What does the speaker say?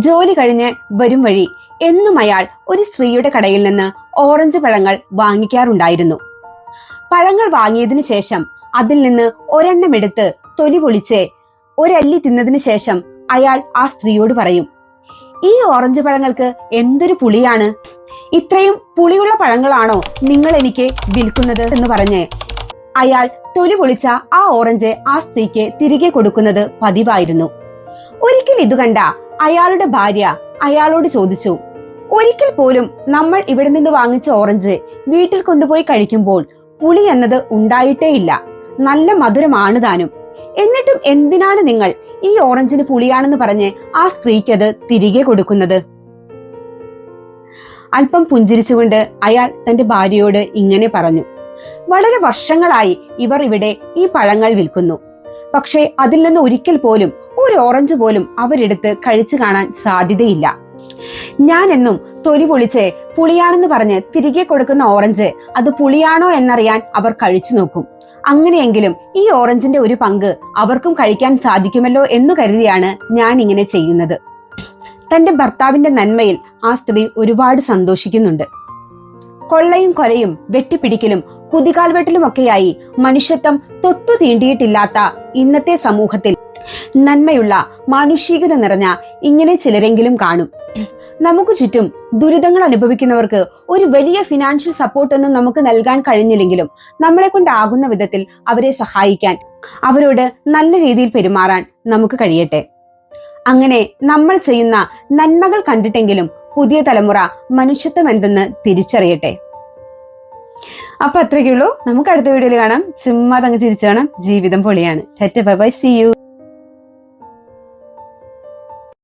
ജോലി കഴിഞ്ഞ് വരും വഴി എന്നും അയാൾ ഒരു സ്ത്രീയുടെ കടയിൽ നിന്ന് ഓറഞ്ച് പഴങ്ങൾ വാങ്ങിക്കാറുണ്ടായിരുന്നു. പഴങ്ങൾ വാങ്ങിയതിനു ശേഷം അതിൽ നിന്ന് ഒരെണ്ണം എടുത്ത് തൊലി പൊളിച്ച് ഒരല്ലി തിന്നതിനു ശേഷം അയാൾ ആ സ്ത്രീയോട് പറയും, ഈ ഓറഞ്ച് പഴങ്ങൾക്ക് എന്തൊരു പുളിയാണ്, ഇത്രയും പുളിയുള്ള പഴങ്ങളാണോ നിങ്ങൾ എനിക്ക് വിൽക്കുന്നത് എന്ന് പറഞ്ഞ് അയാൾ തൊലി പൊളിച്ച ആ ഓറഞ്ച് ആ സ്ത്രീക്ക് തിരികെ കൊടുക്കുന്നത് പതിവായിരുന്നു. ഒരിക്കൽ ഇത് കണ്ട അയാളുടെ ഭാര്യ അയാളോട് ചോദിച്ചു, ഒരിക്കൽ പോലും നമ്മൾ ഇവിടെ നിന്ന് വാങ്ങിച്ച ഓറഞ്ച് വീട്ടിൽ കൊണ്ടുപോയി കഴിക്കുമ്പോൾ പുളി എന്നത് ഉണ്ടായിട്ടേയില്ല, നല്ല മധുരമാണ് താനും, എന്നിട്ടും എന്തിനാണ് നിങ്ങൾ ഈ ഓറഞ്ചിന് പുളിയാണെന്ന് പറഞ്ഞ് ആ സ്ത്രീക്ക് അത് തിരികെ കൊടുക്കുന്നത്? അല്പം പുഞ്ചിരിച്ചുകൊണ്ട് അയാൾ തന്റെ ഭാര്യയോട് ഇങ്ങനെ പറഞ്ഞു, വളരെ വർഷങ്ങളായി ഇവർ ഇവിടെ ഈ പഴങ്ങൾ വിൽക്കുന്നു, പക്ഷേ അതിൽ നിന്ന് ഒരിക്കൽ പോലും ഒരു ഓറഞ്ച് പോലും അവരെടുത്ത് കഴിച്ചു കാണാൻ സാധ്യതയില്ല. ഞാൻ എന്നും തൊലി പൊളിച്ച് പുളിയാണെന്ന് പറഞ്ഞ് തിരികെ കൊടുക്കുന്ന ഓറഞ്ച് അത് പുളിയാണോ എന്നറിയാൻ അവർ കഴിച്ചു നോക്കും. അങ്ങനെയെങ്കിലും ഈ ഓറഞ്ചിന്റെ ഒരു പങ്ക് അവർക്കും കഴിക്കാൻ സാധിക്കുമല്ലോ എന്ന് കരുതിയാണ് ഞാൻ ഇങ്ങനെ ചെയ്യുന്നത്. തന്റെ ഭർത്താവിന്റെ നന്മയിൽ ആ സ്ത്രീ ഒരുപാട് സന്തോഷിക്കുന്നുണ്ട്. കൊള്ളയും കൊലയും വെട്ടിപ്പിടിക്കലും കുതികാൽവെട്ടലുമൊക്കെയായി മനുഷ്യത്വം തൊട്ടു തീണ്ടിയിട്ടില്ലാത്ത ഇന്നത്തെ സമൂഹത്തിൽ നന്മയുള്ള മാനുഷികത നിറഞ്ഞ ഇങ്ങനെ ചിലരെങ്കിലും കാണും. നമുക്ക് ചുറ്റും ദുരിതങ്ങൾ അനുഭവിക്കുന്നവർക്ക് ഒരു വലിയ ഫിനാൻഷ്യൽ സപ്പോർട്ട് ഒന്നും നമുക്ക് നൽകാൻ കഴിഞ്ഞില്ലെങ്കിലും നമ്മളെ കൊണ്ടാകുന്ന വിധത്തിൽ അവരെ സഹായിക്കാൻ, അവരോട് നല്ല രീതിയിൽ പെരുമാറാൻ നമുക്ക് കഴിയട്ടെ. അങ്ങനെ നമ്മൾ ചെയ്യുന്ന നന്മകൾ കണ്ടിട്ടെങ്കിലും പുതിയ തലമുറ മനുഷ്യത്വം എന്തെന്ന് തിരിച്ചറിയട്ടെ. അപ്പൊ അത്രയ്ക്കുള്ളൂ. നമുക്ക് അടുത്ത വീഡിയോയിൽ കാണാം. ചുമ്മാ തങ്ങ് ചിരിച്ചു കാണാം. ജീവിതം പൊളിയാണ്. Bye bye, see U.